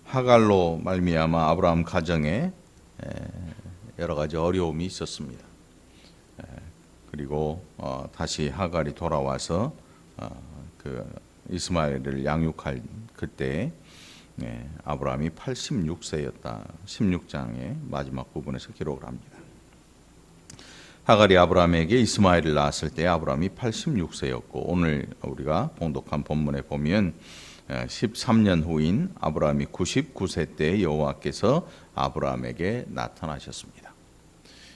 하갈로 말미암아 아브라함 가정에 여러 가지 어려움이 있었습니다. 그리고 다시 하갈이 돌아와서 그 이스마엘을 양육할 그때 아브라함이 86세였다. 16장의 마지막 부분에서 기록을 합니다. 하갈이 아브라함에게 이스마엘을 낳았을 때 아브라함이 86세였고 오늘 우리가 봉독한 본문에 보면 13년 후인 아브라함이 99세 때 여호와께서 아브라함에게 나타나셨습니다.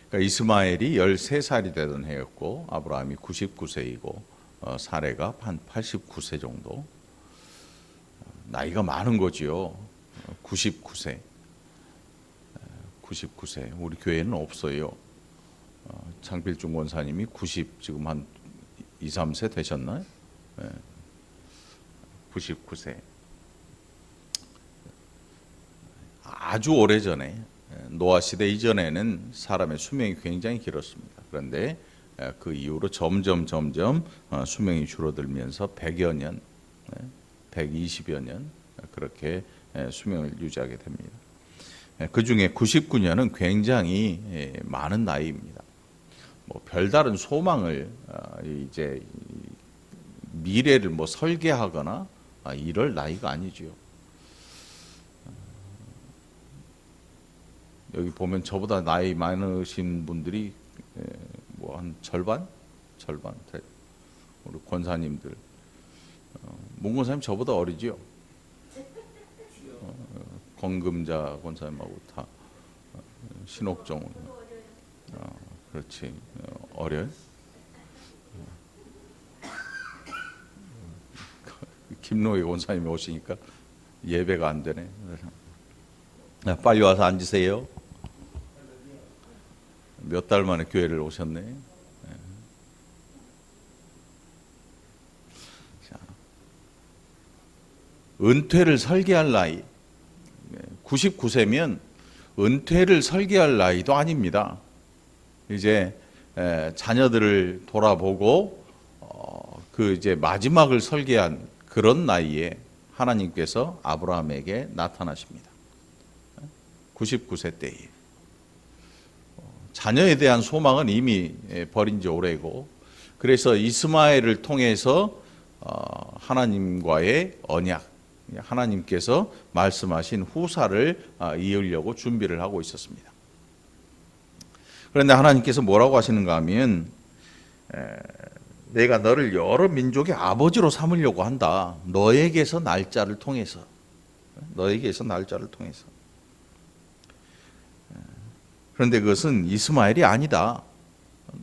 그러니까 이스마엘이 13살이 되던 해였고 아브라함이 99세이고 사레가 한 89세 정도 나이가 많은 거지요. 99세 우리 교회는 없어요. 장필중 권사님이 90 지금 한 2, 3세 되셨나요? 99세 아주 오래전에 노아 시대 이전에는 사람의 수명이 굉장히 길었습니다. 그런데 그 이후로 점점 수명이 줄어들면서 100여 년, 120여 년 그렇게 수명을 유지하게 됩니다. 그 중에 99년은 굉장히 많은 나이입니다. 뭐 별다른 소망을 이제 미래를 뭐 설계하거나 이럴 나이가 아니지요. 여기 보면 저보다 나이 많으신 분들이 뭐 한 절반 우리 권사님들 문 권사님 저보다 어리지요. 권금자 권사님하고 다 신옥정 그렇지 어려요. 김노희 권사님이 오시니까 예배가 안 되네. 빨리 와서 앉으세요. 몇 달 만에 교회를 오셨네. 자, 은퇴를 설계할 나이 99세면 은퇴를 설계할 나이도 아닙니다. 이제 자녀들을 돌아보고 그 이제 마지막을 설계한 그런 나이에 하나님께서 아브라함에게 나타나십니다. 99세 때에 자녀에 대한 소망은 이미 버린 지 오래고 그래서 이스마엘을 통해서 하나님과의 언약 하나님께서 말씀하신 후사를 이으려고 준비를 하고 있었습니다. 그런데 하나님께서 뭐라고 하시는가 하면 내가 너를 여러 민족의 아버지로 삼으려고 한다. 너에게서 날짜를 통해서 그런데 그것은 이스마엘이 아니다.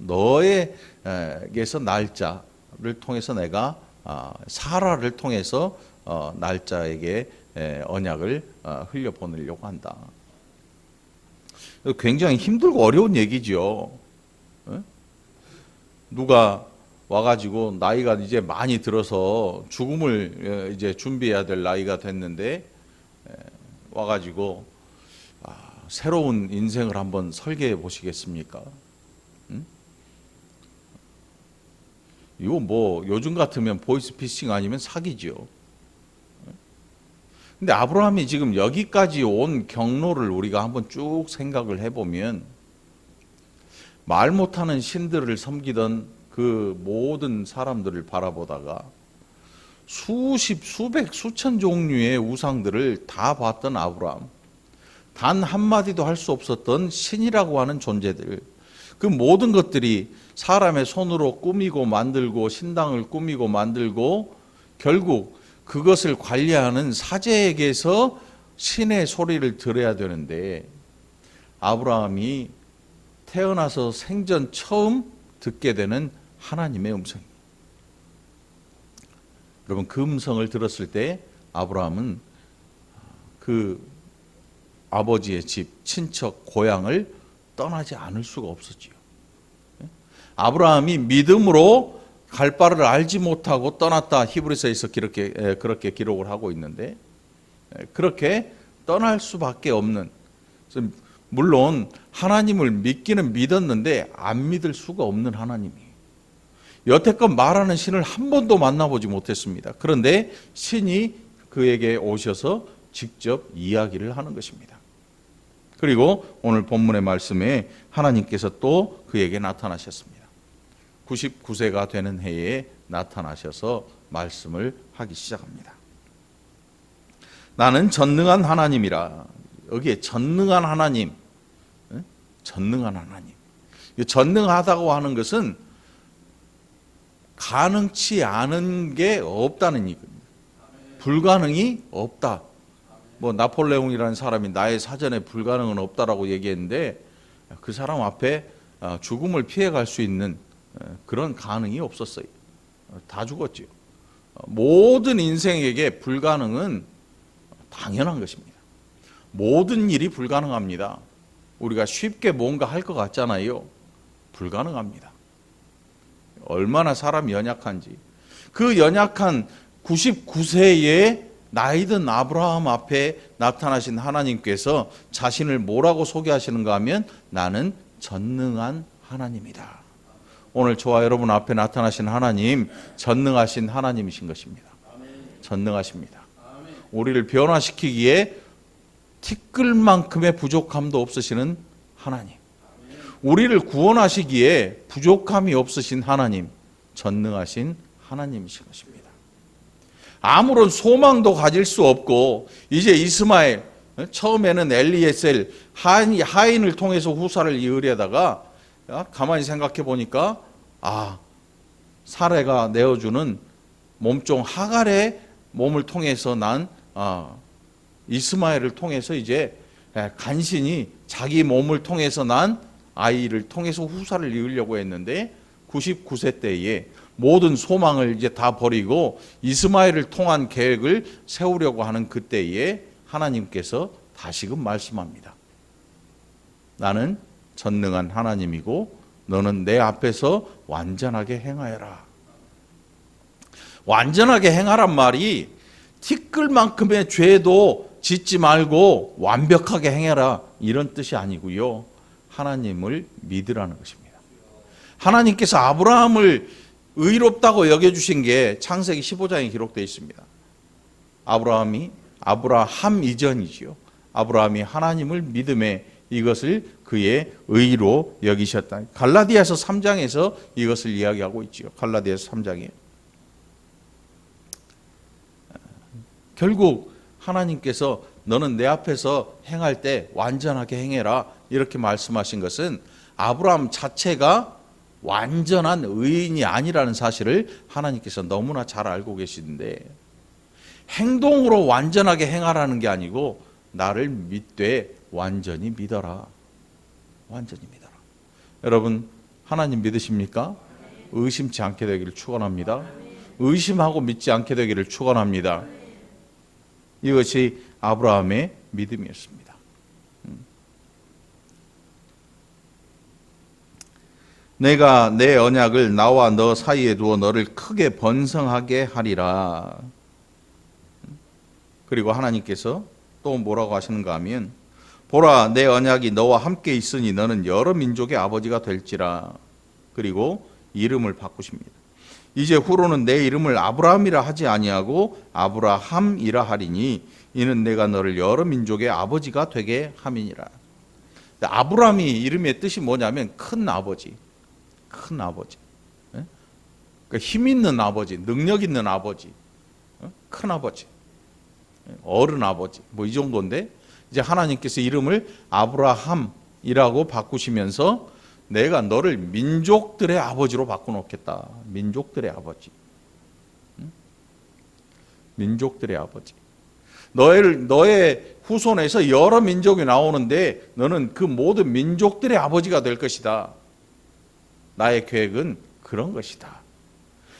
너에게서 날짜를 통해서 내가 사라를 통해서 날짜에게 언약을 흘려보내려고 한다. 굉장히 힘들고 어려운 얘기죠. 누가 와가지고 나이가 이제 많이 들어서 죽음을 이제 준비해야 될 나이가 됐는데 와가지고 새로운 인생을 한번 설계해 보시겠습니까? 이거 뭐 요즘 같으면 보이스피싱 아니면 사기죠. 근데 아브라함이 지금 여기까지 온 경로를 우리가 한번 쭉 생각을 해보면 말 못하는 신들을 섬기던 그 모든 사람들을 바라보다가 수십, 수백, 수천 종류의 우상들을 다 봤던 아브라함, 단 한마디도 할 수 없었던 신이라고 하는 존재들, 그 모든 것들이 사람의 손으로 꾸미고 만들고 신당을 꾸미고 만들고 결국 그것을 관리하는 사제에게서 신의 소리를 들어야 되는데 아브라함이 태어나서 생전 처음 듣게 되는 하나님의 음성입니다. 여러분 그 음성을 들었을 때 아브라함은 그 아버지의 집, 친척, 고향을 떠나지 않을 수가 없었지요. 아브라함이 믿음으로 갈 바를 알지 못하고 떠났다. 히브리서에서 그렇게 기록을 하고 있는데 그렇게 떠날 수밖에 없는, 물론 하나님을 믿기는 믿었는데 안 믿을 수가 없는 하나님이 여태껏 말하는 신을 한 번도 만나보지 못했습니다. 그런데 신이 그에게 오셔서 직접 이야기를 하는 것입니다. 그리고 오늘 본문의 말씀에 하나님께서 또 그에게 나타나셨습니다. 99세가 되는 해에 나타나셔서 말씀을 하기 시작합니다. 나는 전능한 하나님이라. 여기에 전능한 하나님, 전능한 하나님. 전능하다고 하는 것은 가능치 않은 게 없다는 얘기입니다. 불가능이 없다. 뭐 나폴레옹이라는 사람이 나의 사전에 불가능은 없다라고 얘기했는데 그 사람 앞에 죽음을 피해갈 수 있는 그런 가능이 없었어요. 다 죽었지요. 모든 인생에게 불가능은 당연한 것입니다. 모든 일이 불가능합니다. 우리가 쉽게 뭔가 할 것 같잖아요. 불가능합니다. 얼마나 사람이 연약한지. 그 연약한 99세의 나이든 아브라함 앞에 나타나신 하나님께서 자신을 뭐라고 소개하시는가 하면 나는 전능한 하나님이다. 오늘 저와 여러분 앞에 나타나신 하나님, 전능하신 하나님이신 것입니다. 전능하십니다. 우리를 변화시키기에 티끌만큼의 부족함도 없으시는 하나님, 우리를 구원하시기에 부족함이 없으신 하나님, 전능하신 하나님이신 것입니다. 아무런 소망도 가질 수 없고 이제 이스마엘, 처음에는 엘리에셀 하인을 통해서 후사를 이으려다가 가만히 생각해 보니까 사레가 내어주는 몸종 하갈의 몸을 통해서 난 이스마엘을 통해서 이제 간신히 자기 몸을 통해서 난 아이를 통해서 후사를 이으려고 했는데 99세 때에 모든 소망을 이제 다 버리고 이스마엘을 통한 계획을 세우려고 하는 그때에 하나님께서 다시금 말씀합니다. 나는 전능한 하나님이고 너는 내 앞에서 완전하게 행하여라. 완전하게 행하란 말이 티끌만큼의 죄도 짓지 말고 완벽하게 행해라 이런 뜻이 아니고요. 하나님을 믿으라는 것입니다. 하나님께서 아브라함을 의롭다고 여겨주신 게 창세기 15장에 기록되어 있습니다. 아브라함 이전이지요. 아브라함이 하나님을 믿음에 이것을 그의 의로 여기셨다. 갈라디아서 3장에서 이것을 이야기하고 있지요. 갈라디아서 3장에. 결국 하나님께서 너는 내 앞에서 행할 때 완전하게 행해라 이렇게 말씀하신 것은 아브라함 자체가 완전한 의인이 아니라는 사실을 하나님께서 너무나 잘 알고 계시는데 행동으로 완전하게 행하라는 게 아니고 나를 믿되 완전히 믿어라. 완전히 믿어라. 여러분 하나님 믿으십니까? 의심치 않게 되기를 축원합니다. 의심하고 믿지 않게 되기를 축원합니다. 이것이 아브라함의 믿음이었습니다. 내가 내 언약을 나와 너 사이에 두어 너를 크게 번성하게 하리라. 그리고 하나님께서 또 뭐라고 하시는가 하면 보라 내 언약이 너와 함께 있으니 너는 여러 민족의 아버지가 될지라. 그리고 이름을 바꾸십니다. 이제 후로는 내 이름을 아브라함이라 하지 아니하고 아브라함이라 하리니 이는 내가 너를 여러 민족의 아버지가 되게 함이니라. 아브라함이 이름의 뜻이 뭐냐면 큰 아버지. 큰 아버지, 그러니까 힘 있는 아버지, 능력 있는 아버지, 큰 아버지, 어른 아버지, 뭐 이 정도인데 이제 하나님께서 이름을 아브라함이라고 바꾸시면서 내가 너를 민족들의 아버지로 바꿔놓겠다. 민족들의 아버지, 민족들의 아버지. 너의 후손에서 여러 민족이 나오는데 너는 그 모든 민족들의 아버지가 될 것이다. 나의 계획은 그런 것이다.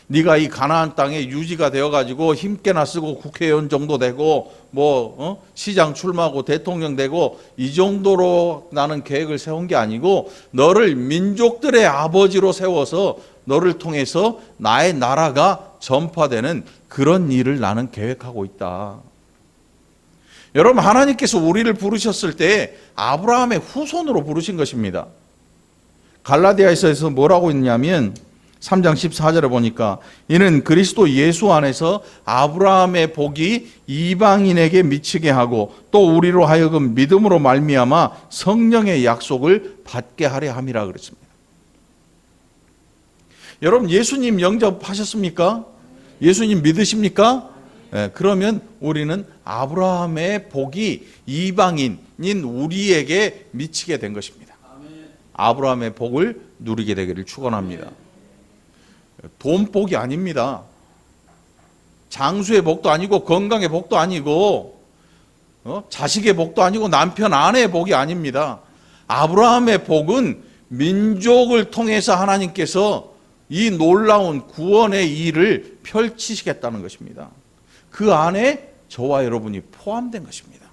네가 이 가나안 땅에 유지가 되어가지고 힘께나 쓰고 국회의원 정도 되고 시장 출마하고 대통령 되고 이 정도로 나는 계획을 세운 게 아니고 너를 민족들의 아버지로 세워서 너를 통해서 나의 나라가 전파되는 그런 일을 나는 계획하고 있다. 여러분 하나님께서 우리를 부르셨을 때 아브라함의 후손으로 부르신 것입니다. 갈라디아서에서 뭐라고 했냐면 3장 14절에 보니까 이는 그리스도 예수 안에서 아브라함의 복이 이방인에게 미치게 하고 또 우리로 하여금 믿음으로 말미암아 성령의 약속을 받게 하려 함이라 그랬습니다. 여러분 예수님 영접하셨습니까? 예수님 믿으십니까? 네, 그러면 우리는 아브라함의 복이 이방인인 우리에게 미치게 된 것입니다. 아브라함의 복을 누리게 되기를 축원합니다. 돈 복이 아닙니다. 장수의 복도 아니고 건강의 복도 아니고 자식의 복도 아니고 남편 아내의 복이 아닙니다. 아브라함의 복은 민족을 통해서 하나님께서 이 놀라운 구원의 일을 펼치시겠다는 것입니다. 그 안에 저와 여러분이 포함된 것입니다.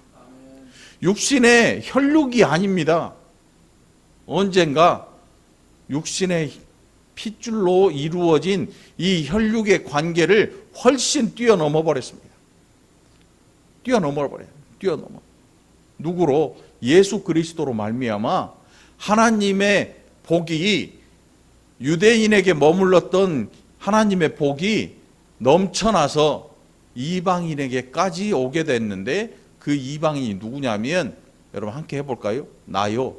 육신의 혈육이 아닙니다. 언젠가 육신의 핏줄로 이루어진 이 혈육의 관계를 훨씬 뛰어넘어 버렸습니다. 뛰어넘어 버려요. 뛰어넘어. 누구로? 예수 그리스도로 말미암아 하나님의 복이 유대인에게 머물렀던 하나님의 복이 넘쳐나서 이방인에게까지 오게 됐는데 그 이방인이 누구냐면 여러분 함께 해볼까요? 나요.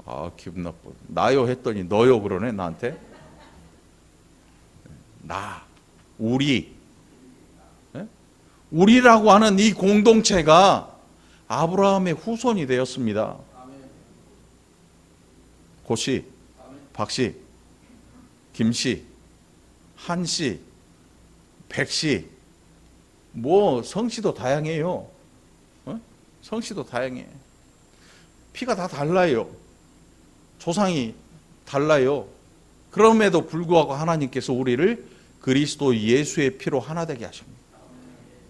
아 기분 나빠. 나요 했더니 너요 그러네 나한테. 나, 우리. 우리라고 하는 이 공동체가 아브라함의 후손이 되었습니다. 고씨, 박씨, 김씨, 한씨, 백씨, 뭐 성씨도 다양해요. 성씨도 다양해. 피가 다 달라요. 조상이 달라요. 그럼에도 불구하고 하나님께서 우리를 그리스도 예수의 피로 하나 되게 하십니다.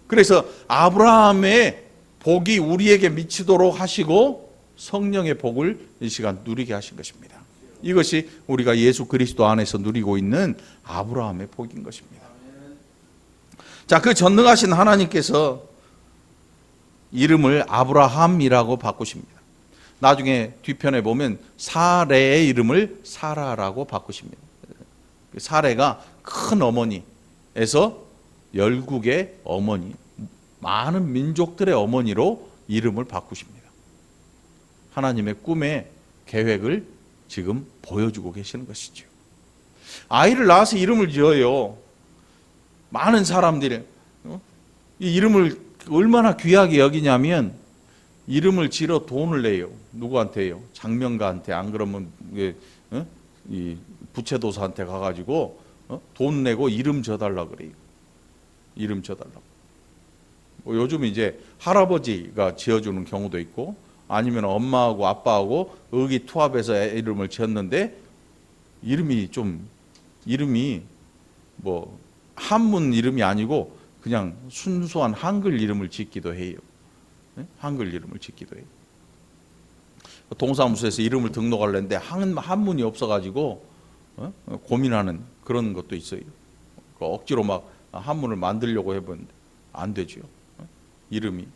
그래서 아브라함의 복이 우리에게 미치도록 하시고 성령의 복을 이 시간 누리게 하신 것입니다. 이것이 우리가 예수 그리스도 안에서 누리고 있는 아브라함의 복인 것입니다. 자, 그 전능하신 하나님께서 이름을 아브라함이라고 바꾸십니다. 나중에 뒤편에 보면 사레의 이름을 사라라고 바꾸십니다. 사레가 큰 어머니에서 열국의 어머니, 많은 민족들의 어머니로 이름을 바꾸십니다. 하나님의 꿈의 계획을 지금 보여주고 계시는 것이죠. 아이를 낳아서 이름을 지어요. 많은 사람들이 이 이름을 얼마나 귀하게 여기냐면 이름을 지어 돈을 내요. 누구한테요? 장명가한테. 안 그러면 이 부채도사한테 가가지고 돈 내고 이름 져달라 그래요. 이름 져달라고. 요즘 이제 할아버지가 지어주는 경우도 있고 아니면 엄마하고 아빠하고 의기투합해서 이름을 지었는데 이름이 뭐 한문 이름이 아니고 그냥 순수한 한글 이름을 짓기도 해요. 한글 이름을 짓기도 해요. 동사무소에서 이름을 등록하려는데 한문이 없어가지고 고민하는 그런 것도 있어요. 억지로 막 한문을 만들려고 해보는데 안 되죠. 이름이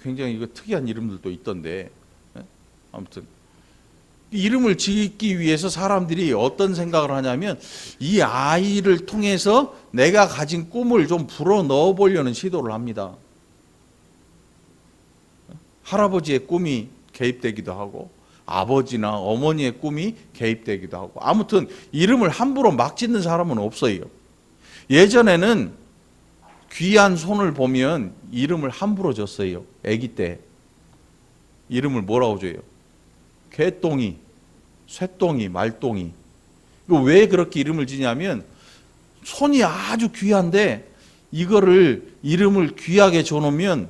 굉장히 특이한 이름들도 있던데 아무튼 이름을 짓기 위해서 사람들이 어떤 생각을 하냐면 이 아이를 통해서 내가 가진 꿈을 좀 불어 넣어 보려는 시도를 합니다. 할아버지의 꿈이 개입되기도 하고 아버지나 어머니의 꿈이 개입되기도 하고 아무튼 이름을 함부로 막 짓는 사람은 없어요. 예전에는 귀한 손을 보면 이름을 함부로 줬어요. 아기 때 이름을 뭐라고 줘요? 개똥이, 쇠똥이, 말똥이. 왜 그렇게 이름을 지냐면 손이 아주 귀한데 이거를 이름을 귀하게 줘놓으면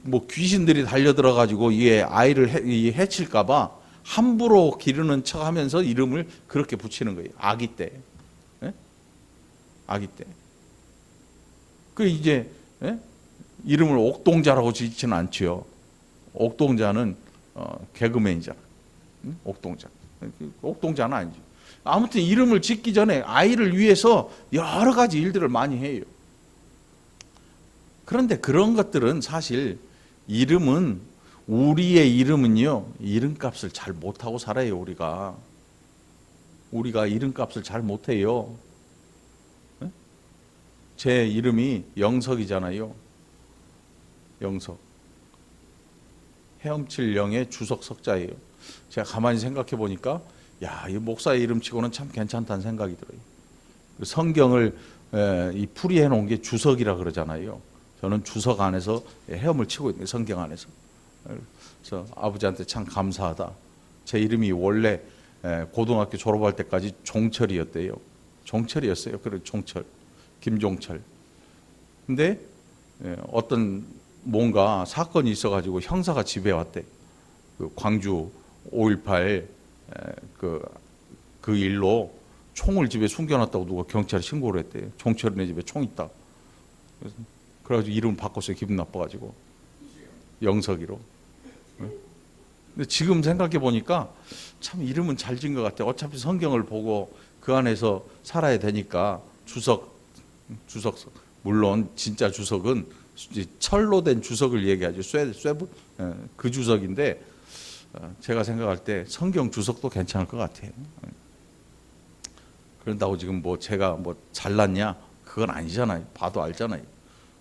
뭐 귀신들이 달려들어 가지고 이게 아이를 해칠까봐 함부로 기르는 척하면서 이름을 그렇게 붙이는 거예요. 아기 때, 아기 때. 그 이제 이름을 옥동자라고 짓지는 않지요. 옥동자는 개그맨이잖아. 옥동자는 아니지. 아무튼 이름을 짓기 전에 아이를 위해서 여러 가지 일들을 많이 해요. 그런데 그런 것들은 사실 이름은 우리의 이름은요, 이름값을 잘 못하고 살아요. 우리가 이름값을 잘 못해요. 제 이름이 영석이잖아요. 영석. 헤엄칠 영의 주석 석자예요. 제가 가만히 생각해 보니까 야, 이 목사의 이름치고는 참 괜찮다는 생각이 들어요. 성경을 이 풀이해 놓은 게 주석이라 그러잖아요. 저는 주석 안에서 헤엄을 치고 있는 성경 안에서. 그래서 아버지한테 참 감사하다. 제 이름이 원래 고등학교 졸업할 때까지 종철이었대요. 종철이었어요. 그래, 종철. 김종철. 근데 어떤 뭔가 사건이 있어가지고 형사가 집에 왔대. 그 광주 5.18 그 일로 총을 집에 숨겨놨다고 누가 경찰에 신고를 했대요. 종철이네 집에 총 있다. 그래가지고 이름 바꿨어요. 기분 나빠가지고. 영석이로. 근데 지금 생각해 보니까 참 이름은 잘 지은 것 같아요. 어차피 성경을 보고 그 안에서 살아야 되니까 주석, 물론 진짜 주석은 철로 된 주석을 얘기하죠. 그 주석인데 제가 생각할 때 성경 주석도 괜찮을 것 같아요. 그런다고 지금 뭐 제가 뭐 잘났냐? 그건 아니잖아요. 봐도 알잖아요.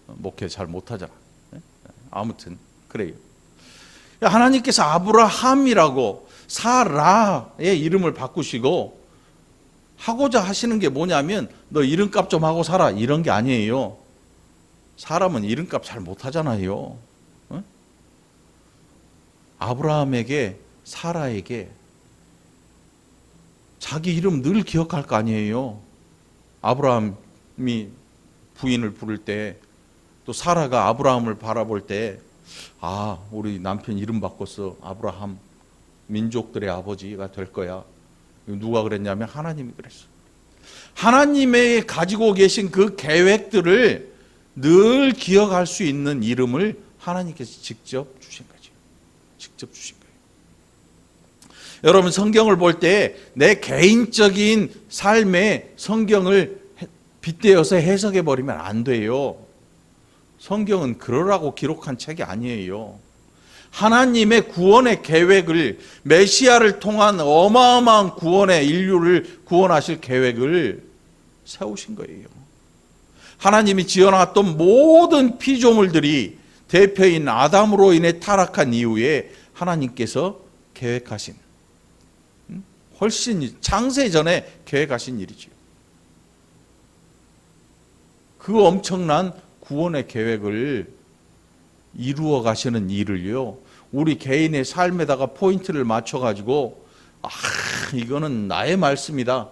목회 잘 못하잖아. 아무튼 그래요. 하나님께서 아브라함이라고 사라의 이름을 바꾸시고 하고자 하시는 게 뭐냐면 너 이름값 좀 하고 살아 이런 게 아니에요. 사람은 이름값 잘 못하잖아요. 아브라함에게 사라에게 자기 이름 늘 기억할 거 아니에요. 아브라함이 부인을 부를 때 또 사라가 아브라함을 바라볼 때 아, 우리 남편 이름 바꿨어. 아브라함 민족들의 아버지가 될 거야. 누가 그랬냐면 하나님이 그랬어. 하나님의 가지고 계신 그 계획들을 늘 기억할 수 있는 이름을 하나님께서 직접 주신 거죠. 직접 주신 거예요. 여러분 성경을 볼 때 내 개인적인 삶에 성경을 빗대어서 해석해 버리면 안 돼요. 성경은 그러라고 기록한 책이 아니에요. 하나님의 구원의 계획을 메시아를 통한 어마어마한 구원의 인류를 구원하실 계획을 세우신 거예요. 하나님이 지어놨던 모든 피조물들이 대표인 아담으로 인해 타락한 이후에 하나님께서 계획하신 훨씬 창세 전에 계획하신 일이죠. 그 엄청난 구원의 계획을 이루어 가시는 일을요, 우리 개인의 삶에다가 포인트를 맞춰가지고 이거는 나의 말씀이다.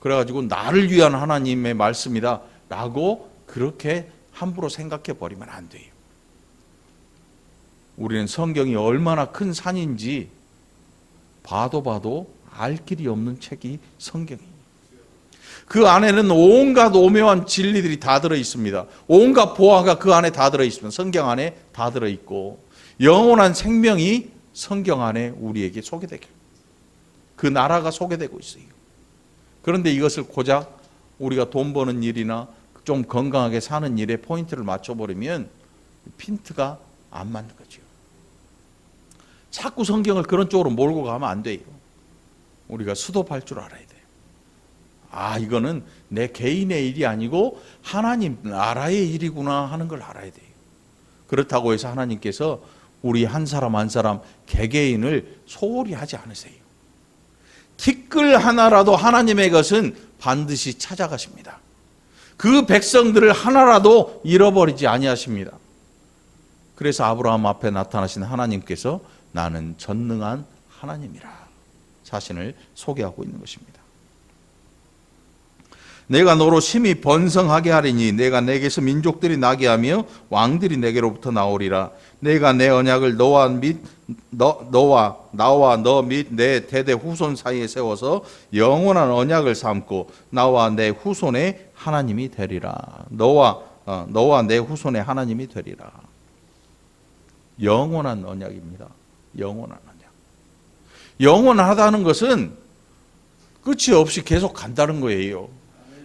그래가지고 나를 위한 하나님의 말씀이다 라고 그렇게 함부로 생각해 버리면 안 돼요. 우리는 성경이 얼마나 큰 산인지 봐도 알 길이 없는 책이 성경이에요. 그 안에는 온갖 오묘한 진리들이 다 들어있습니다. 온갖 보화가 그 안에 다 들어있습니다. 성경 안에 다 들어있고 영원한 생명이 성경 안에 우리에게 소개되게 그 나라가 소개되고 있어요. 그런데 이것을 고작 우리가 돈 버는 일이나 좀 건강하게 사는 일에 포인트를 맞춰버리면 핀트가 안 맞는 거죠. 자꾸 성경을 그런 쪽으로 몰고 가면 안 돼요. 우리가 수도할 줄 알아야 돼요. 이거는 내 개인의 일이 아니고 하나님 나라의 일이구나 하는 걸 알아야 돼요. 그렇다고 해서 하나님께서 우리 한 사람 한 사람 개개인을 소홀히 하지 않으세요. 티끌 하나라도 하나님의 것은 반드시 찾아가십니다. 그 백성들을 하나라도 잃어버리지 아니하십니다. 그래서 아브라함 앞에 나타나신 하나님께서 나는 전능한 하나님이라 자신을 소개하고 있는 것입니다. 내가 너로 심히 번성하게 하리니 내가 내게서 민족들이 나게 하며 왕들이 내게로부터 나오리라. 내가 내 언약을 나와 너 및 내 대대 후손 사이에 세워서 영원한 언약을 삼고 나와 내 후손의 하나님이 되리라. 너와 내 후손의 하나님이 되리라. 영원한 언약입니다. 영원한 언약. 영원하다는 것은 끝이 없이 계속 간다는 거예요.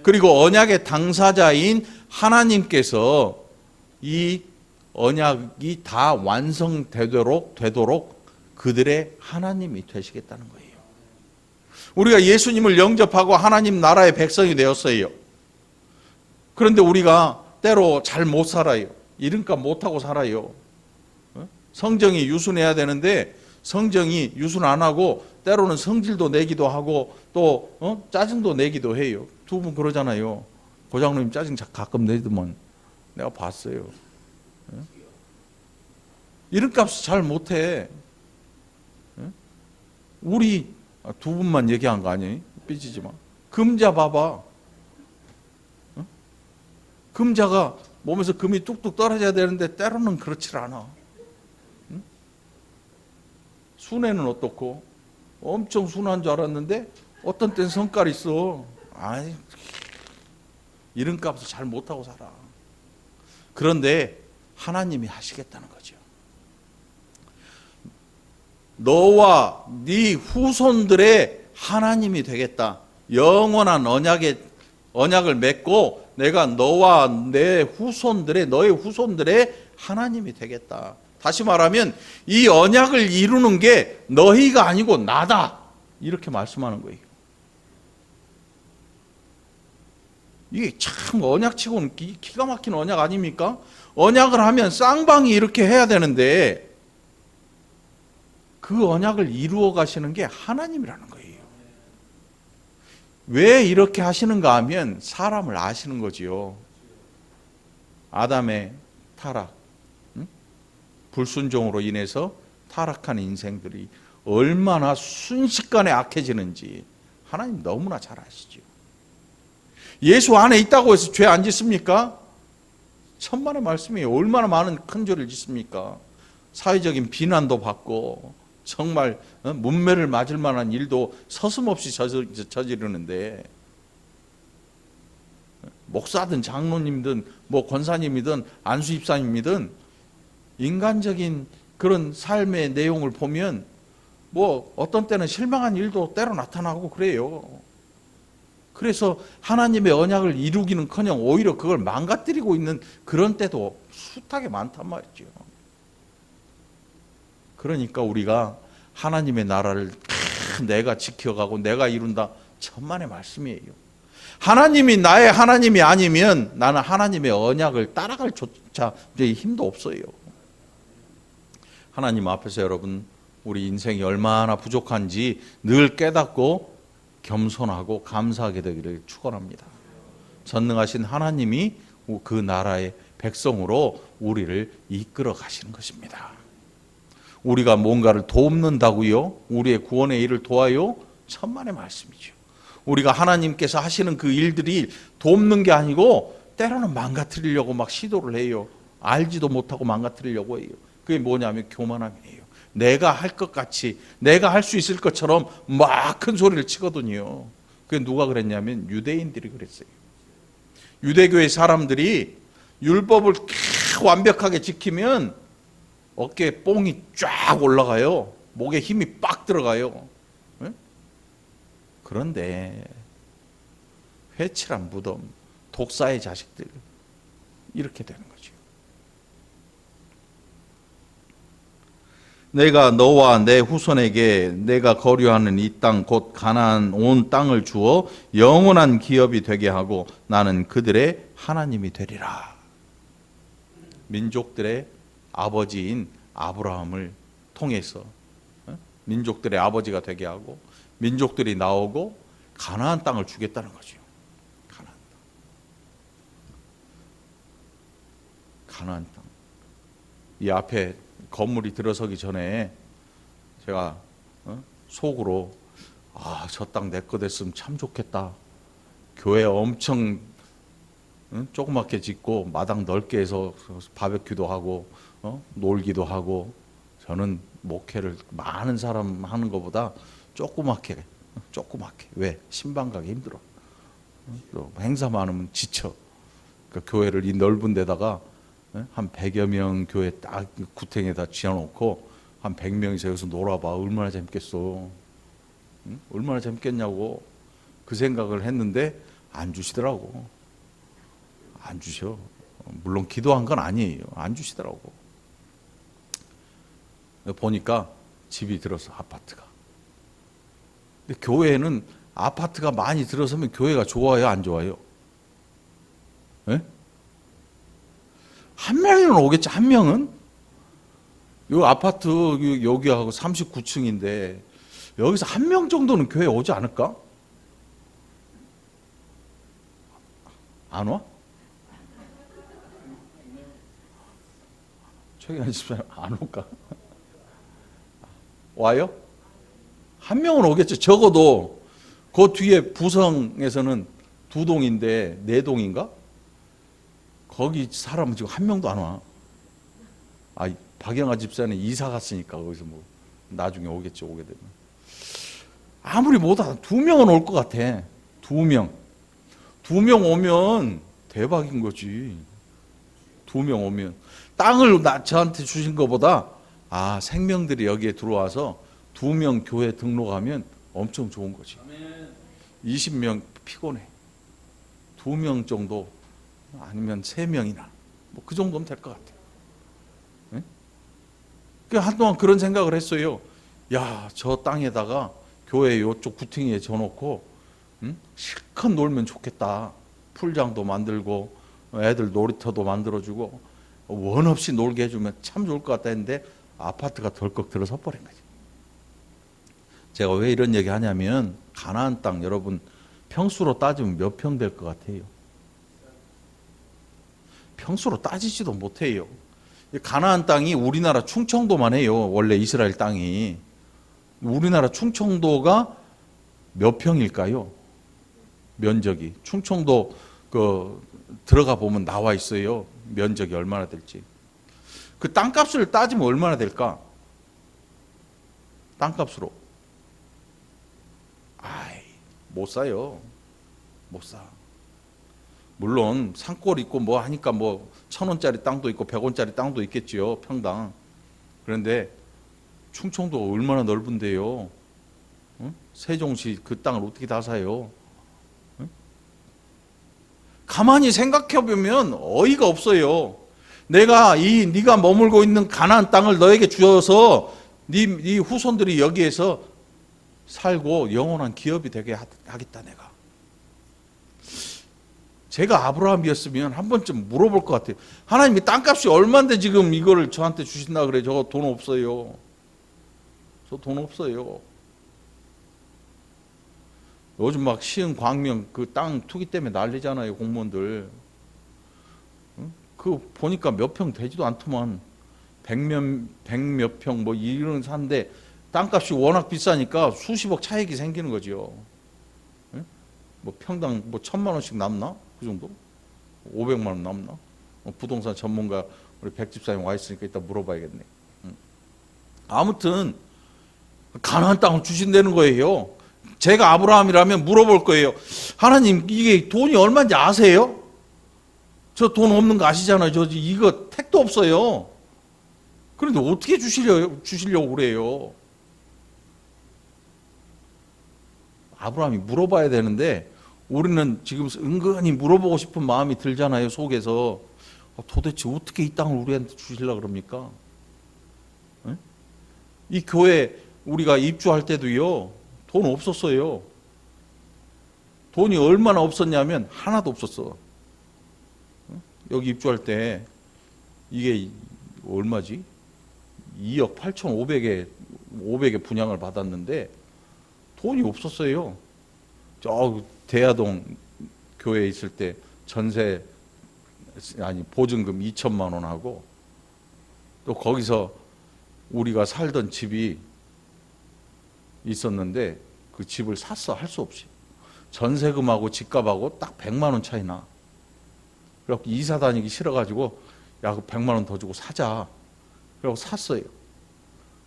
그리고 언약의 당사자인 하나님께서 이 언약이 다 완성되도록 그들의 하나님이 되시겠다는 거예요. 우리가 예수님을 영접하고 하나님 나라의 백성이 되었어요. 그런데 우리가 때로 잘 못 살아요. 이름값 못하고 살아요. 성정이 유순해야 되는데 성정이 유순 안 하고 때로는 성질도 내기도 하고 또 짜증도 내기도 해요. 두 분 그러잖아요. 고장로님 짜증 가끔 내더만 내가 봤어요. 이름값 잘 못해. 우리 두 분만 얘기한 거 아니에요? 삐지지 마. 금자 봐봐. 금자가 몸에서 금이 뚝뚝 떨어져야 되는데 때로는 그렇지 않아. 순애는 어떻고? 엄청 순한 줄 알았는데 어떤 땐 성깔 있어. 아니, 이름값을 잘 못하고 살아. 그런데 하나님이 하시겠다는 거죠. 너와 네 후손들의 하나님이 되겠다. 영원한 언약을 맺고 내가 너와 너의 후손들의 하나님이 되겠다. 다시 말하면 이 언약을 이루는 게 너희가 아니고 나다. 이렇게 말씀하는 거예요. 이게 참 언약치고는 기가 막힌 언약 아닙니까? 언약을 하면 쌍방이 이렇게 해야 되는데 그 언약을 이루어 가시는 게 하나님이라는 거예요. 왜 이렇게 하시는가 하면 사람을 아시는 거지요. 아담의 타락, 불순종으로 인해서 타락한 인생들이 얼마나 순식간에 악해지는지 하나님 너무나 잘 아시죠. 예수 안에 있다고 해서 죄 안 짓습니까? 천만의 말씀이에요. 얼마나 많은 큰 죄를 짓습니까? 사회적인 비난도 받고 정말 문매를 맞을 만한 일도 서슴없이 저지르는데 목사든 장로님이든 뭐 권사님이든 안수입사님이든 인간적인 그런 삶의 내용을 보면 뭐 어떤 때는 실망한 일도 때로 나타나고 그래요. 그래서 하나님의 언약을 이루기는커녕 오히려 그걸 망가뜨리고 있는 그런 때도 숱하게 많단 말이죠. 그러니까 우리가 하나님의 나라를 내가 지켜가고 내가 이룬다. 천만의 말씀이에요. 하나님이 나의 하나님이 아니면 나는 하나님의 언약을 따라갈 조차 힘도 없어요. 하나님 앞에서 여러분 우리 인생이 얼마나 부족한지 늘 깨닫고 겸손하고 감사하게 되기를 축원합니다. 전능하신 하나님이 그 나라의 백성으로 우리를 이끌어 가시는 것입니다. 우리가 뭔가를 돕는다고요? 우리의 구원의 일을 도와요? 천만의 말씀이죠. 우리가 하나님께서 하시는 그 일들이 돕는 게 아니고 때로는 망가뜨리려고 막 시도를 해요. 알지도 못하고 망가뜨리려고 해요. 그게 뭐냐면 교만함이에요. 내가 할 것 같이 내가 할 수 있을 것처럼 막 큰 소리를 치거든요. 그게 누가 그랬냐면 유대인들이 그랬어요. 유대교의 사람들이 율법을 완벽하게 지키면 어깨에 뽕이 쫙 올라가요. 목에 힘이 빡 들어가요. 그런데 회칠한 무덤, 독사의 자식들 이렇게 되는 거죠. 내가 너와 내 후손에게 내가 거류하는 이 땅 곧 가나안 온 땅을 주어 영원한 기업이 되게 하고 나는 그들의 하나님이 되리라. 민족들의 아버지인 아브라함을 통해서 민족들의 아버지가 되게 하고 민족들이 나오고 가나안 땅을 주겠다는 거죠. 가나안 땅. 이 앞에 건물이 들어서기 전에 제가 속으로 저 땅 내 거 됐으면 참 좋겠다. 교회 엄청 조그맣게 짓고 마당 넓게 해서 바베큐도 하고 놀기도 하고 저는 목회를 많은 사람 하는 것보다 조그맣게 왜? 신방 가기 힘들어. 또 행사 많으면 지쳐. 그러니까 교회를 이 넓은 데다가 한 100여 명 교회 딱 구탱에다 지어놓고 한 100명이서 여기서 놀아봐. 얼마나 재밌겠어. 얼마나 재밌겠냐고 그 생각을 했는데 안 주시더라고. 안 주셔. 물론 기도한 건 아니에요. 안 주시더라고. 보니까 집이 들어서 아파트가. 근데 교회는 아파트가 많이 들어서면 교회가 좋아요, 안 좋아요? 예? 한 명이면 오겠지, 한 명은? 요 아파트 여기하고 39층인데 여기서 한 명 정도는 교회 오지 않을까? 안 와? 최경환 집사님 안 올까? 와요? 한 명은 오겠죠. 적어도 그 뒤에 부성에서는 2동인데 4동인가? 거기 사람은 지금 한 명도 안 와. 아, 박영아 집사는 이사 갔으니까 거기서 뭐 나중에 오겠죠. 오게 되면. 아무리 못하다 2명은 올 것 같아. 2명. 2명 오면 대박인 거지. 2명 오면. 땅을 저한테 주신 것보다 생명들이 여기에 들어와서 2명 교회 등록하면 엄청 좋은 거지. 20명 피곤해. 2명 정도 아니면 3명이나 뭐 그 정도면 될 것 같아요. 네? 한동안 그런 생각을 했어요. 야, 저 땅에다가 교회 요쪽 구팅에 져놓고 실컷 놀면 좋겠다. 풀장도 만들고 애들 놀이터도 만들어주고 원 없이 놀게 해주면 참 좋을 것 같다 했는데 아파트가 덜컥 들어서 버린 거지. 제가 왜 이런 얘기 하냐면 가나안 땅 여러분 평수로 따지면 몇 평 될 것 같아요? 평수로 따지지도 못해요. 가나안 땅이 우리나라 충청도만 해요. 원래 이스라엘 땅이. 우리나라 충청도가 몇 평일까요? 면적이. 충청도 들어가 보면 나와 있어요. 면적이 얼마나 될지. 그 땅값을 따지면 얼마나 될까? 땅값으로. 못 사요. 못 사. 물론 산골 있고 뭐 하니까 뭐 1,000원짜리 땅도 있고 100원짜리 땅도 있겠지요. 평당. 그런데 충청도가 얼마나 넓은데요. 응? 세종시 그 땅을 어떻게 다 사요? 응? 가만히 생각해 보면 어이가 없어요. 네가 머물고 있는 가나안 땅을 너에게 주어서 네 후손들이 여기에서 살고 영원한 기업이 되게 하겠다 내가. 제가 아브라함이었으면 한 번쯤 물어볼 것 같아요. 하나님이 땅값이 얼마인데 지금 이거를 저한테 주신다 그래. 저 돈 없어요. 저 돈 없어요. 요즘 막 시흥 광명 그 땅 투기 때문에 난리잖아요. 공무원들. 그 보니까 몇 평 되지도 않더만. 100몇 평 뭐 이런 산데 땅값이 워낙 비싸니까 수십억 차익이 생기는 거죠. 뭐 평당 뭐 1,000만 원씩 남나? 그 정도? 500만 원 남나? 부동산 전문가 우리 백 집사님 와 있으니까 이따 물어봐야겠네. 아무튼 가나안 땅을 주신다는 거예요. 제가 아브라함이라면 물어볼 거예요. 하나님 이게 돈이 얼마인지 아세요? 저 돈 없는 거 아시잖아요. 저 이거 택도 없어요. 그런데 어떻게 주시려고 그래요? 아브라함이 물어봐야 되는데 우리는 지금 은근히 물어보고 싶은 마음이 들잖아요. 속에서. 도대체 어떻게 이 땅을 우리한테 주시려고 그럽니까? 네? 이 교회 우리가 입주할 때도요. 돈 없었어요. 돈이 얼마나 없었냐면 하나도 없었어. 여기 입주할 때 이게 얼마지? 2억 8,500에 분양을 받았는데 돈이 없었어요. 저 대야동 교회에 있을 때 보증금 2천만 원 하고 또 거기서 우리가 살던 집이 있었는데 그 집을 샀어. 할 수 없이. 전세금하고 집값하고 딱 100만 원 차이 나. 그래갖고 이사 다니기 싫어가지고 야, 그 100만 원 더 주고 사자. 그래갖고 샀어요.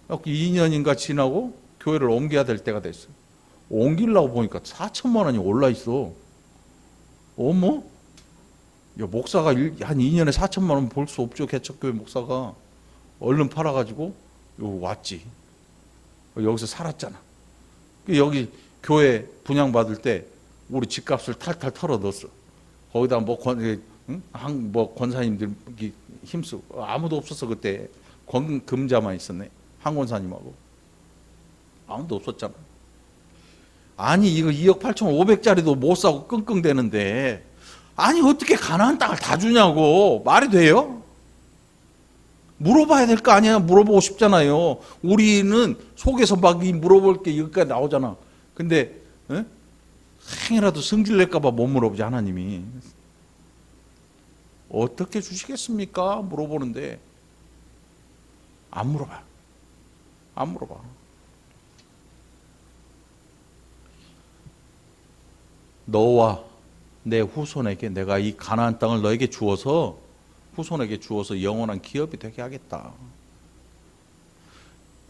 그래갖고 2년인가 지나고 교회를 옮겨야 될 때가 됐어요. 옮기려고 보니까 4천만 원이 올라 있어. 어머? 야, 목사가 한 2년에 4천만 원 벌 수 없죠. 개척교회 목사가. 얼른 팔아가지고 여기 왔지. 여기서 살았잖아. 여기 교회 분양받을 때 우리 집값을 탈탈 털어 넣었어. 거기다 뭐 응? 뭐 권사님들 힘쓰고 아무도 없었어. 그때 금자만 있었네. 한 권사님하고 아무도 없었잖아. 아니 이거 2억 8,500짜리도 못 사고 끙끙대는데 아니 어떻게 가나안 땅을 다 주냐고. 말이 돼요? 물어봐야 될 거 아니야. 물어보고 싶잖아요. 우리는 속에서 막 물어볼 게 여기까지 나오잖아. 근데 행이라도 성질 낼까 봐 못 물어보지. 하나님이 어떻게 주시겠습니까? 물어보는데 안 물어봐. 안 물어봐. 너와 내 후손에게 내가 이 가나안 땅을 너에게 주어서 후손에게 주어서 영원한 기업이 되게 하겠다.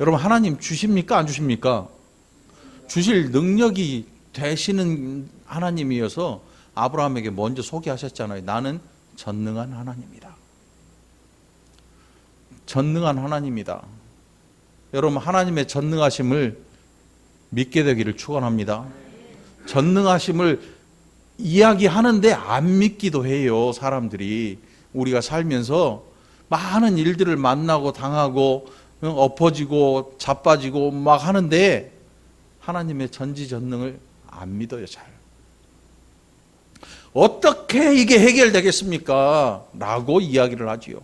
여러분 하나님 주십니까? 안 주십니까? 주실 능력이 되시는 하나님이어서 아브라함에게 먼저 소개하셨잖아요. 나는 전능한 하나님이다. 전능한 하나님이다. 여러분 하나님의 전능하심을 믿게 되기를 축원합니다. 전능하심을 이야기하는데 안 믿기도 해요. 사람들이 우리가 살면서 많은 일들을 만나고 당하고 엎어지고 자빠지고 막 하는데 하나님의 전지전능을 안 믿어요. 잘. 어떻게 이게 해결되겠습니까? 라고 이야기를 하지요.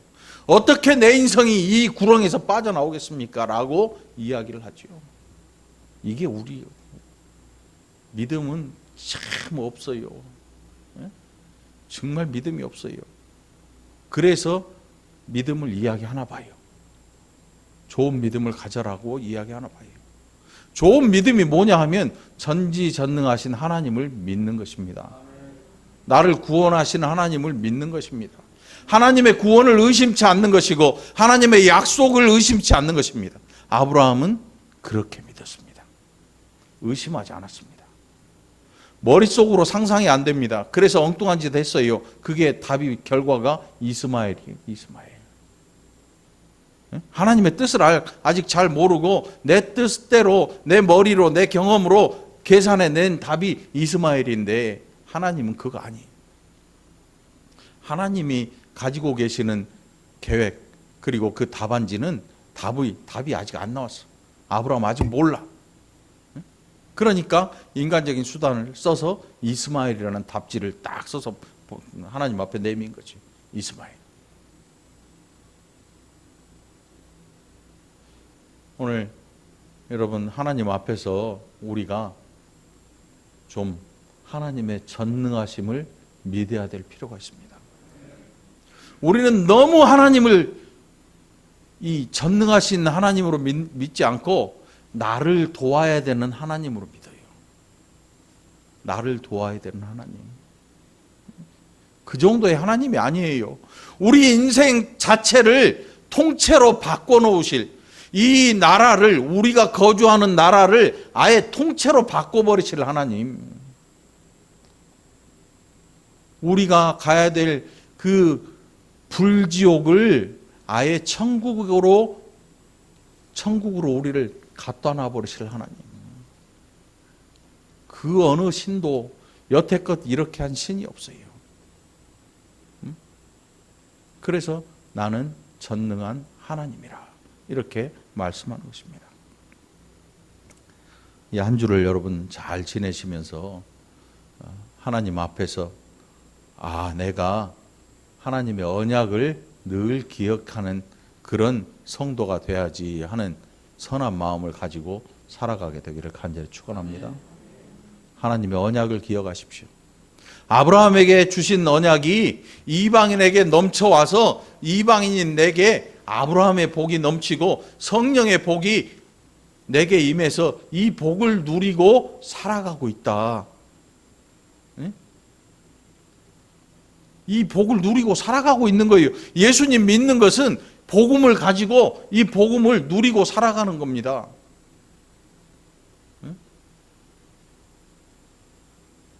어떻게 내 인생이 이 구렁에서 빠져나오겠습니까? 라고 이야기를 하지요. 이게 우리 믿음은 참 없어요. 정말 믿음이 없어요. 그래서 믿음을 이야기하나 봐요. 좋은 믿음을 가져라고 이야기하나 봐요. 좋은 믿음이 뭐냐 하면 전지전능하신 하나님을 믿는 것입니다. 나를 구원하시는 하나님을 믿는 것입니다. 하나님의 구원을 의심치 않는 것이고 하나님의 약속을 의심치 않는 것입니다. 아브라함은 그렇게 믿었습니다. 의심하지 않았습니다. 머릿속으로 상상이 안 됩니다. 그래서 엉뚱한 짓 했어요. 그게 답이 결과가 이스마엘이에요. 이스마엘. 하나님의 뜻을 아직 잘 모르고 내 뜻대로 내 머리로 내 경험으로 계산해낸 답이 이스마엘인데 하나님은 그거 아니에요. 하나님이 가지고 계시는 계획 그리고 그 답안지는 답이 아직 안 나왔어. 아브라함 아직 몰라. 그러니까 인간적인 수단을 써서 이스마엘이라는 답지를 딱 써서 하나님 앞에 내민 거지. 이스마엘. 오늘 여러분 하나님 앞에서 우리가 좀 하나님의 전능하심을 믿어야 될 필요가 있습니다. 우리는 너무 하나님을 이 전능하신 하나님으로 믿지 않고 나를 도와야 되는 하나님으로 믿어요. 나를 도와야 되는 하나님. 그 정도의 하나님이 아니에요. 우리 인생 자체를 통째로 바꿔놓으실 이 나라를 우리가 거주하는 나라를 아예 통째로 바꿔버리실 하나님. 우리가 가야 될 그 불지옥을 아예 천국으로 우리를 갖다 놔버리실 하나님. 그 어느 신도 여태껏 이렇게 한 신이 없어요. 그래서 나는 전능한 하나님이라 이렇게 말씀하는 것입니다. 이 한 주를 여러분 잘 지내시면서 하나님 앞에서 내가 하나님의 언약을 늘 기억하는 그런 성도가 돼야지 하는 선한 마음을 가지고 살아가게 되기를 간절히 축원합니다. 하나님의 언약을 기억하십시오. 아브라함에게 주신 언약이 이방인에게 넘쳐와서 이방인인 내게 아브라함의 복이 넘치고 성령의 복이 내게 임해서 이 복을 누리고 살아가고 있다. 이 복을 누리고 살아가고 있는 거예요. 예수님 믿는 것은 복음을 가지고 이 복음을 누리고 살아가는 겁니다.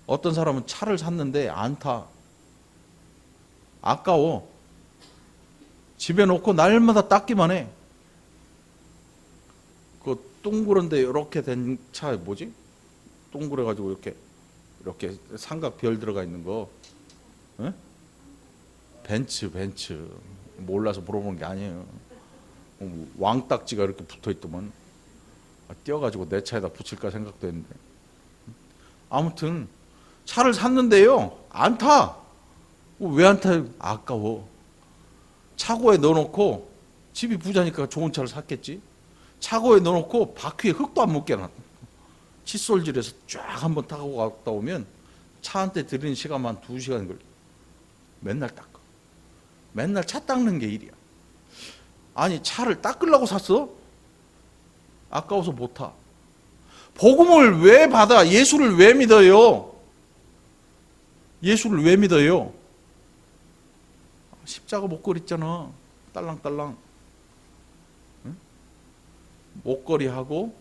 어떤 사람은 차를 샀는데 안 타. 아까워. 집에 놓고 날마다 닦기만 해. 그 둥그런데 이렇게 된 차 뭐지? 동그래가지고 이렇게 삼각 별 들어가 있는 거. 벤츠. 몰라서 물어보는 게 아니에요. 왕딱지가 이렇게 붙어있더만 띄어가지고 내 차에다 붙일까 생각도 했는데. 아무튼 차를 샀는데요, 안 타. 왜 안 타요? 아까워. 차고에 넣어놓고, 집이 부자니까 좋은 차를 샀겠지. 차고에 넣어놓고 바퀴에 흙도 안 묻게 놔. 칫솔질해서 쫙 한번 타고 갔다 오면 차 한 대 들이는 시간만 2시간 걸려. 맨날 닦아. 맨날 차 닦는 게 일이야. 아니, 차를 닦으려고 샀어? 아까워서 못 타. 복음을 왜 받아? 예수를 왜 믿어요? 예수를 왜 믿어요? 십자가 목걸이 있잖아. 딸랑딸랑. 응? 목걸이 하고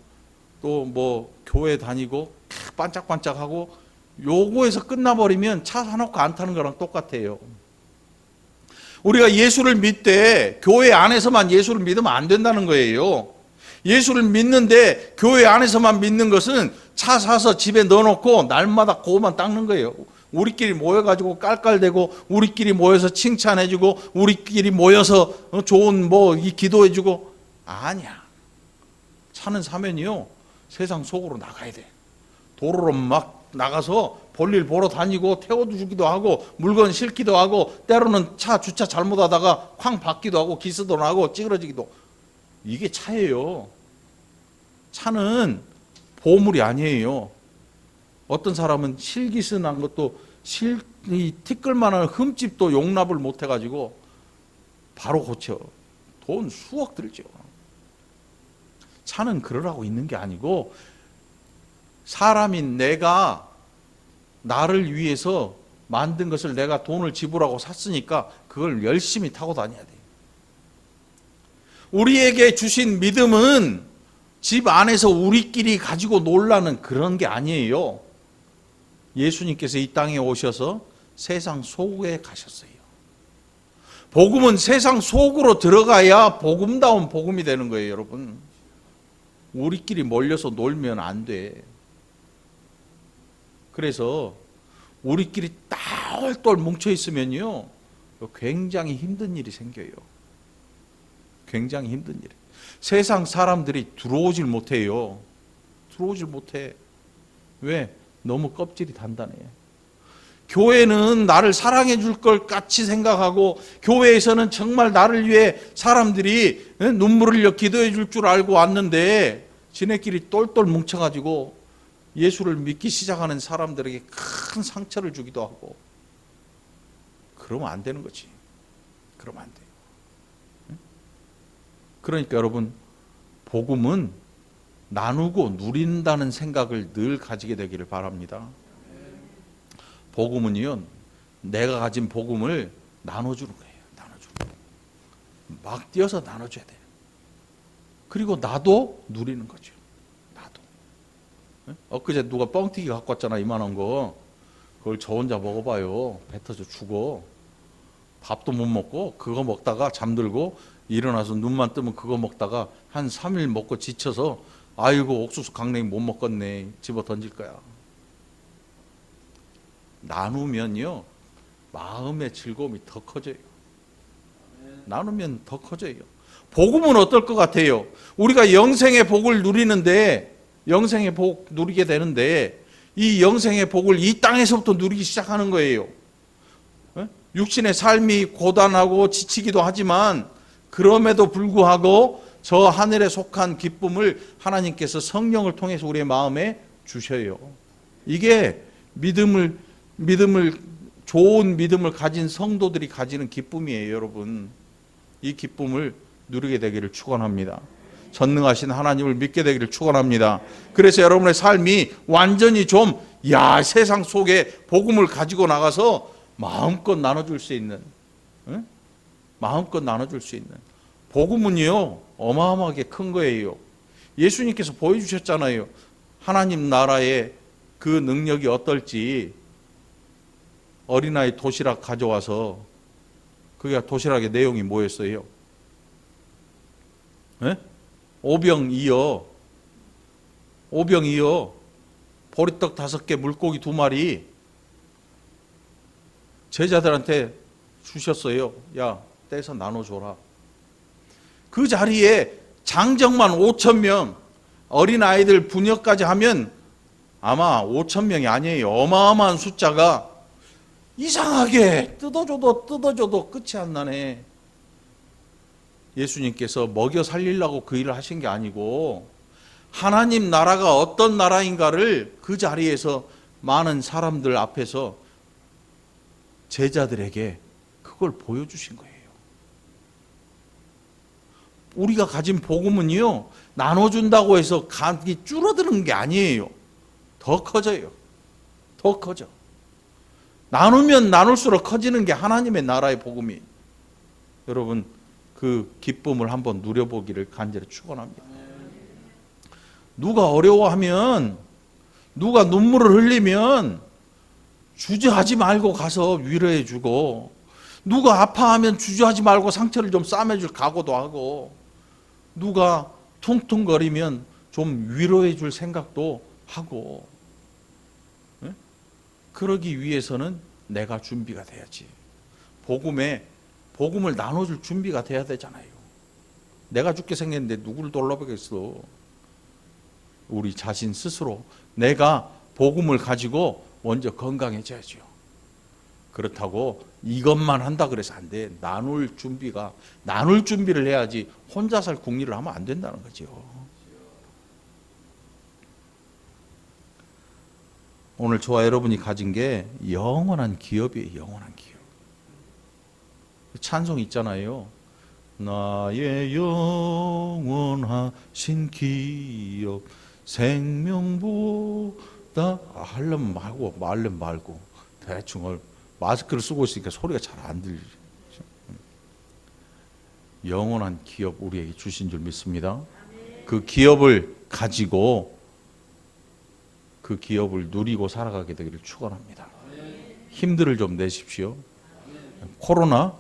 또 뭐 교회 다니고 반짝반짝하고 요거에서 끝나버리면 차 사놓고 안 타는 거랑 똑같아요. 우리가 예수를 믿되 교회 안에서만 예수를 믿으면 안 된다는 거예요. 예수를 믿는데 교회 안에서만 믿는 것은 차 사서 집에 넣어놓고 날마다 그거만 닦는 거예요. 우리끼리 모여가지고 깔깔대고, 우리끼리 모여서 칭찬해주고, 우리끼리 모여서 좋은 기도해주고. 아니야. 차는 사면이요, 세상 속으로 나가야 돼. 도로로 막 나가서 볼일 보러 다니고 태워주기도 하고 물건 싣기도 하고, 때로는 차 주차 잘못하다가 쾅 박기도 하고 기스도 나고 찌그러지기도. 이게 차예요. 차는 보물이 아니에요. 어떤 사람은 실기스 난 것도 이 티끌만한 흠집도 용납을 못 해가지고 바로 고쳐. 돈 수억 들죠. 차는 그러라고 있는 게 아니고, 사람인 내가 나를 위해서 만든 것을 내가 돈을 지불하고 샀으니까 그걸 열심히 타고 다녀야 돼. 우리에게 주신 믿음은 집 안에서 우리끼리 가지고 놀라는 그런 게 아니에요. 예수님께서 이 땅에 오셔서 세상 속에 가셨어요. 복음은 세상 속으로 들어가야 복음다운 복음이 되는 거예요, 여러분. 우리끼리 몰려서 놀면 안 돼. 그래서 우리끼리 똘똘 뭉쳐 있으면요, 굉장히 힘든 일이 생겨요. 굉장히 힘든 일. 세상 사람들이 들어오질 못해요. 들어오질 못해. 왜? 너무 껍질이 단단해. 교회는 나를 사랑해 줄 것 같이 생각하고, 교회에서는 정말 나를 위해 사람들이 눈물을 흘려 기도해 줄 줄 알고 왔는데, 지네끼리 똘똘 뭉쳐가지고 예수를 믿기 시작하는 사람들에게 큰 상처를 주기도 하고. 그러면 안 되는 거지. 그러면 안 돼요. 그러니까 여러분, 복음은 나누고 누린다는 생각을 늘 가지게 되기를 바랍니다. 복음은요, 내가 가진 복음을 나눠주는 거예요. 나눠주는 거예요. 막 뛰어서 나눠줘야 돼요. 그리고 나도 누리는 거죠. 나도. 엊그제 누가 뻥튀기 갖고 왔잖아, 이만한 거. 그걸 저 혼자 먹어봐요. 배 터져 죽어. 밥도 못 먹고 그거 먹다가 잠들고 일어나서 눈만 뜨면 그거 먹다가 한 3일 먹고 지쳐서 아이고 옥수수 강냉이 못 먹겠네, 집어 던질 거야. 나누면요, 마음의 즐거움이 더 커져요. 나누면 더 커져요. 복음은 어떨 것 같아요? 우리가 영생의 복을 누리는데, 영생의 복 누리게 되는데, 이 영생의 복을 이 땅에서부터 누리기 시작하는 거예요. 육신의 삶이 고단하고 지치기도 하지만, 그럼에도 불구하고 저 하늘에 속한 기쁨을 하나님께서 성령을 통해서 우리의 마음에 주셔요. 이게 좋은 믿음을 가진 성도들이 가지는 기쁨이에요, 여러분. 이 기쁨을 누리게 되기를 축원합니다. 전능하신 하나님을 믿게 되기를 축원합니다. 그래서 여러분의 삶이 완전히 세상 속에 복음을 가지고 나가서 마음껏 나눠줄 수 있는, 마음껏 나눠줄 수 있는, 복음은요 어마어마하게 큰 거예요. 예수님께서 보여주셨잖아요. 하나님 나라의 그 능력이 어떨지. 어린아이 도시락 가져와서, 그게 도시락의 내용이 뭐였어요? 오병이어, 보리떡 5개, 물고기 2마리. 제자들한테 주셨어요. 야, 떼서 나눠줘라. 그 자리에 장정만 5천 명, 어린아이들 부녀까지 하면 아마 5천 명이 아니에요. 어마어마한 숫자가 이상하게 뜯어줘도 끝이 안 나네. 예수님께서 먹여 살리려고 그 일을 하신 게 아니고 하나님 나라가 어떤 나라인가를 그 자리에서 많은 사람들 앞에서 제자들에게 그걸 보여주신 거예요. 우리가 가진 복음은요, 나눠준다고 해서 간이 줄어드는 게 아니에요. 더 커져요. 더 커져. 나누면 나눌수록 커지는 게 하나님의 나라의 복음이. 여러분, 그 기쁨을 한번 누려보기를 간절히 축원합니다. 누가 어려워하면, 누가 눈물을 흘리면 주저하지 말고 가서 위로해 주고, 누가 아파하면 주저하지 말고 상처를 좀 싸매줄 각오도 하고, 누가 퉁퉁거리면 좀 위로해 줄 생각도 하고, 그러기 위해서는 내가 준비가 돼야지. 복음을 나눠줄 준비가 돼야 되잖아요. 내가 죽게 생겼는데 누구를 돌려보겠어. 우리 자신 스스로 내가 복음을 가지고 먼저 건강해져야죠. 그렇다고 이것만 한다 그래서 안 돼. 나눌 준비를 해야지 혼자 살 궁리를 하면 안 된다는 거죠. 오늘 저와 여러분이 가진 게 영원한 기업이에요. 영원한 기업. 찬송 있잖아요. 나의 영원하신 기업 생명보다 하려면 말고 대충 마스크를 쓰고 있으니까 소리가 잘 안 들리죠. 영원한 기업 우리에게 주신 줄 믿습니다. 그 기업을 가지고 그 기업을 누리고 살아가게 되기를 축원합니다. 힘들을 좀 내십시오. 코로나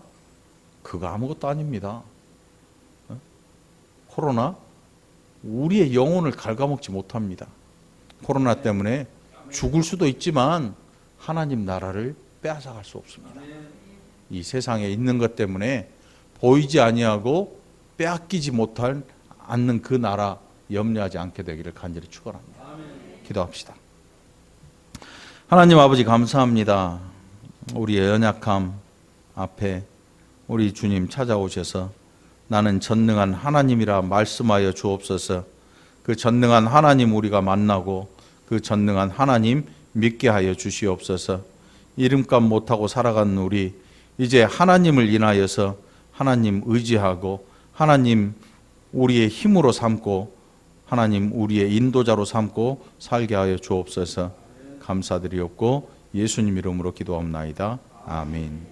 그거 아무것도 아닙니다. 코로나 우리의 영혼을 갉아먹지 못합니다. 코로나 때문에 죽을 수도 있지만 하나님 나라를 빼앗아갈 수 없습니다. 이 세상에 있는 것 때문에 보이지 아니하고 빼앗기지 못할 않는 그 나라 염려하지 않게 되기를 간절히 축원합니다. 기도합시다. 하나님 아버지 감사합니다. 우리의 연약함 앞에 우리 주님 찾아오셔서 나는 전능한 하나님이라 말씀하여 주옵소서. 그 전능한 하나님 우리가 만나고 그 전능한 하나님 믿게 하여 주시옵소서. 이름값 못하고 살아가는 우리 이제 하나님을 인하여서 하나님 의지하고 하나님 우리의 힘으로 삼고 하나님 우리의 인도자로 삼고 살게 하여 주옵소서. 감사드리옵고 예수님 이름으로 기도합나이다. 아멘.